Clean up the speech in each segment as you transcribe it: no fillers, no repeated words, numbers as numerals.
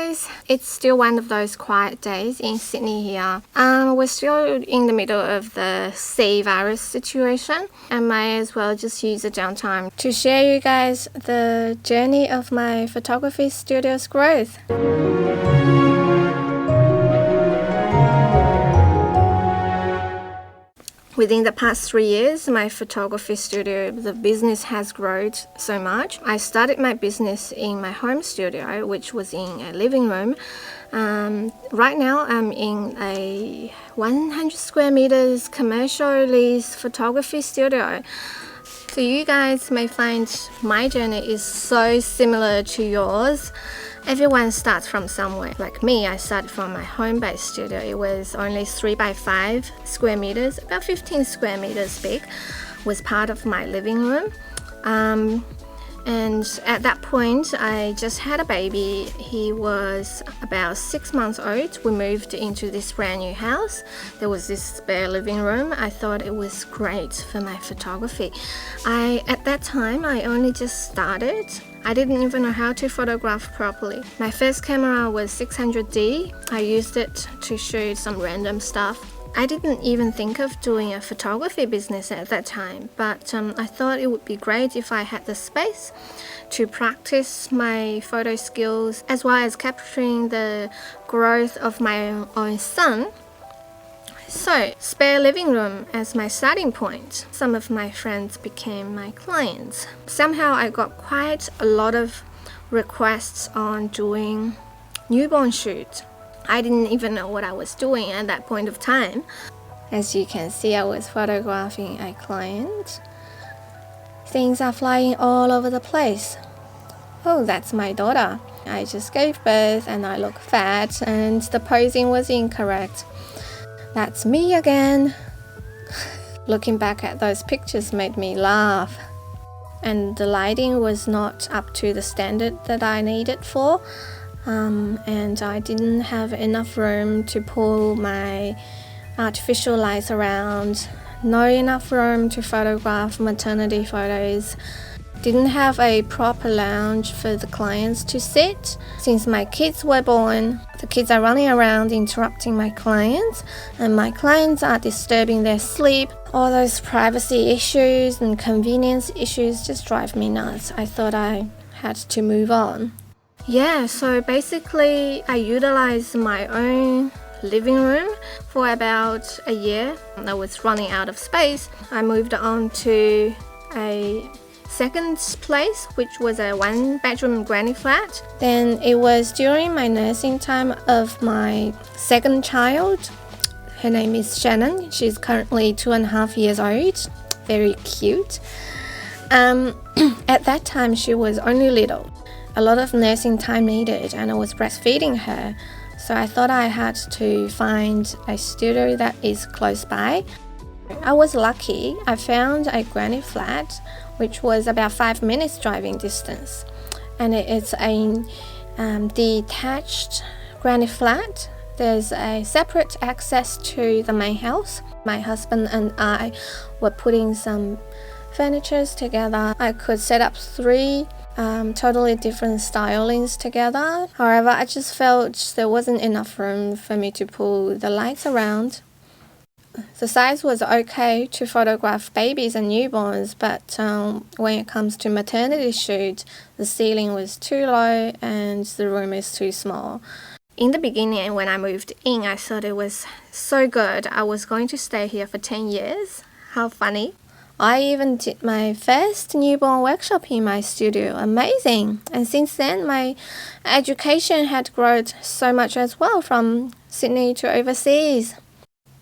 guys, it's still one of those quiet days in Sydney here. We're still in the middle of the C virus situation and might as well just use the downtime to share you guys the journey of my photography studio's growth. Within the past 3 years, my photography studio, the business has grown so much. I started my business in my home studio, which was in a living room. Right now, I'm in a 100 square meters commercial lease photography studio. So you guys may find my journey is so similar to yours. Everyone starts from somewhere. Like me, I started from my home-based studio. It was only 3 by 5 square meters, about 15 square meters big, was part of my living room. And at that point, I just had a baby. He was about 6 months old. We moved into this brand new house. There was this spare living room. I thought it was great for my photography. At that time, I only just started. I didn't even know how to photograph properly. My first camera was 600D. I used it to shoot some random stuff. I didn't even think of doing a photography business at that time, but I thought it would be great if I had the space to practice my photo skills as well as capturing the growth of my own son. So, spare living room as my starting point. Some of my friends became my clients. Somehow I got quite a lot of requests on doing newborn shoots. I didn't even know what I was doing at that point of time. As you can see, I was photographing a client. Things are flying all over the place. Oh, that's my daughter. I just gave birth and I look fat and the posing was incorrect. That's me again. Looking back at those pictures made me laugh. And the lighting was not up to the standard that I needed for. And I didn't have enough room to pull my artificial lights around. Not enough room to photograph maternity photos. Didn't have a proper lounge for the clients to sit. Since my kids were born, the kids are running around interrupting my clients and my clients are disturbing their sleep. All those privacy issues and convenience issues just drive me nuts. I thought I had to move on. Yeah, so basically I utilized my own living room for about a year. I was running out of space. I moved on to a second place, which was a 1-bedroom granny flat. Then it was during my nursing time of my second child. Her name is Shannon. She's currently 2.5 years old. Very cute. At that time, she was only little. A lot of nursing time needed and I was breastfeeding her. So I thought I had to find a studio that is close by. I was lucky. I found a granny flat which was about 5 minutes driving distance, and it's a detached granny flat. There's a separate access to the main house. My husband and I were putting some furnitures together. I could set up 3 totally different stylings together. However, I just felt there wasn't enough room for me to pull the lights around. The size was okay to photograph babies and newborns, but when it comes to maternity shoot, the ceiling was too low and the room is too small. In the beginning, when I moved in, I thought it was so good. I was going to stay here for 10 years. How funny. I even did my first newborn workshop in my studio. Amazing. And since then, my education had grown so much as well, from Sydney to overseas.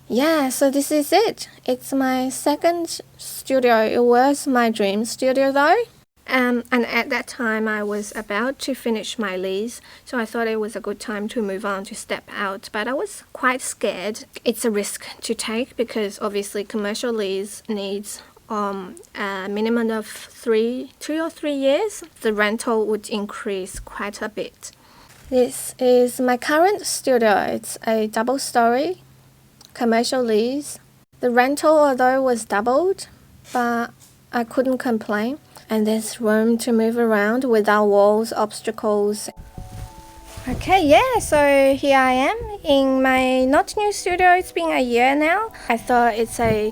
Yeah, so this is it. It's my second studio. It was my dream studio though. And at that time I was about to finish my lease, so I thought it was a good time to move on, to step out. But I was quite scared. It's a risk to take because obviously commercial lease needs a minimum of 2 or 3 years. The rental would increase quite a bit. This is my current studio. It's a double story commercial lease. The rental, although, was doubled, but I couldn't complain. And there's room to move around without walls, obstacles. Okay, yeah, so here I am in my not new studio. It's been a year now. I thought it's a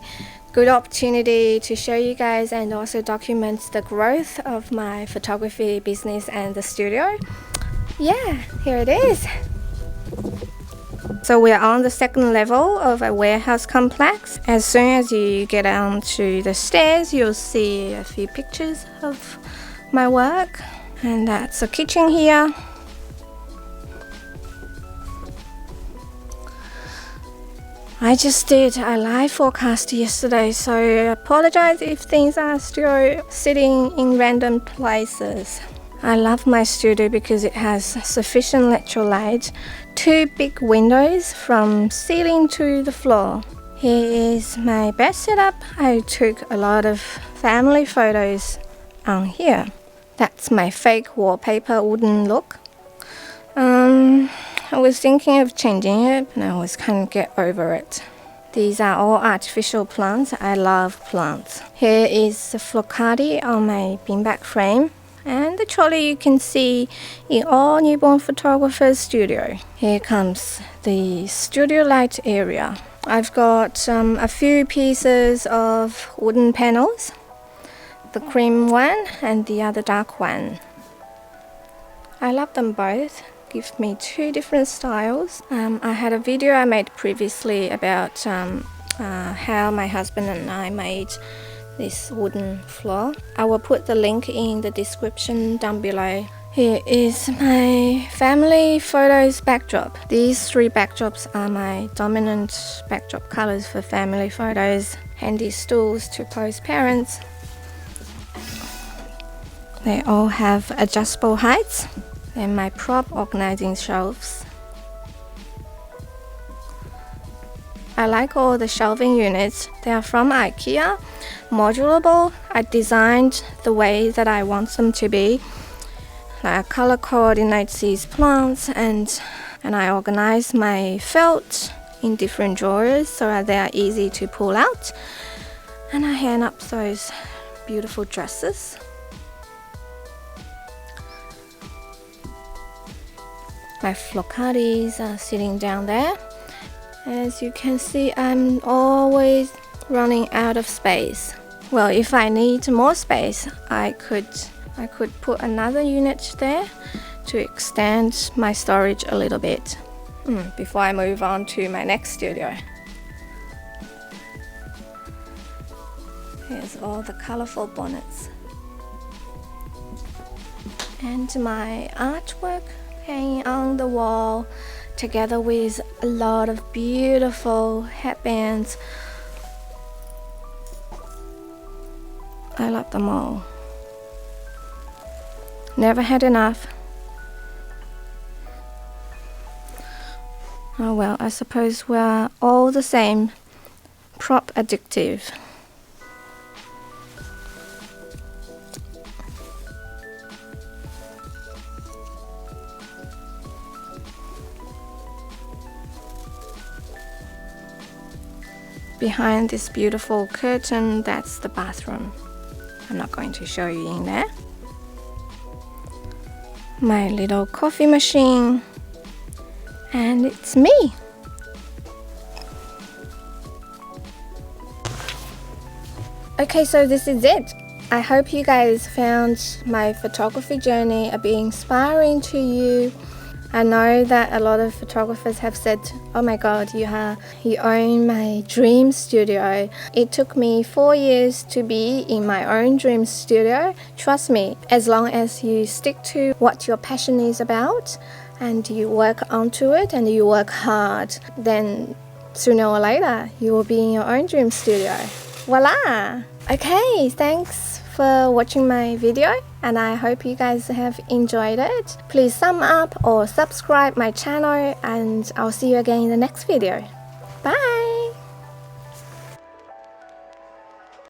good opportunity to show you guys and also document the growth of my photography business and the studio. Yeah, here it is. So we're on the second level of a warehouse complex. As soon as you get onto the stairs, you'll see a few pictures of my work. And that's the kitchen here. I just did a live forecast yesterday, so I apologize if things are still sitting in random places. I love my studio because it has sufficient natural light, 2 big windows from ceiling to the floor. Here is my bed setup. I took a lot of family photos on here. That's my fake wallpaper wooden look. I was thinking of changing it, but I always can't get over it. These are all artificial plants. I love plants. Here is the flocati on my beanbag frame. And the trolley you can see in all newborn photographers' studio. Here comes the studio light area. I've got a few pieces of wooden panels. The cream one and the other dark one. I love them both. Give me 2 different styles. I had a video I made previously about how my husband and I made this wooden floor. I will put the link in the description down below. Here is my family photos backdrop. These 3 backdrops are my dominant backdrop colors for family photos. Handy stools to pose parents. They all have adjustable heights. And my prop organizing shelves. I like all the shelving units. They are from IKEA, modulable. I designed the way that I want them to be. I color coordinate these plants and I organize my felt in different drawers so that they are easy to pull out. And I hang up those beautiful dresses. My flocatis are sitting down there. As you can see, I'm always running out of space. Well, if I need more space, I could put another unit there to extend my storage a little bit before I move on to my next studio. Here's all the colorful bonnets. And my artwork hanging on the wall together with a lot of beautiful headbands. I love them all. Never had enough. Oh well, I suppose we're all the same. Prop addictive. Behind this beautiful curtain, that's the bathroom. I'm not going to show you in there. My little coffee machine. And it's me. Okay, so this is it. I hope you guys found my photography journey a bit inspiring to you. I know that a lot of photographers have said, oh my god, you own my dream studio. It took me 4 years to be in my own dream studio. Trust me, as long as you stick to what your passion is about and you work onto it and you work hard, then sooner or later you will be in your own dream studio. Voila! Okay, thanks for watching my video and I hope you guys have enjoyed it. Please thumb up or subscribe my channel and I'll see you again in the next video. Bye!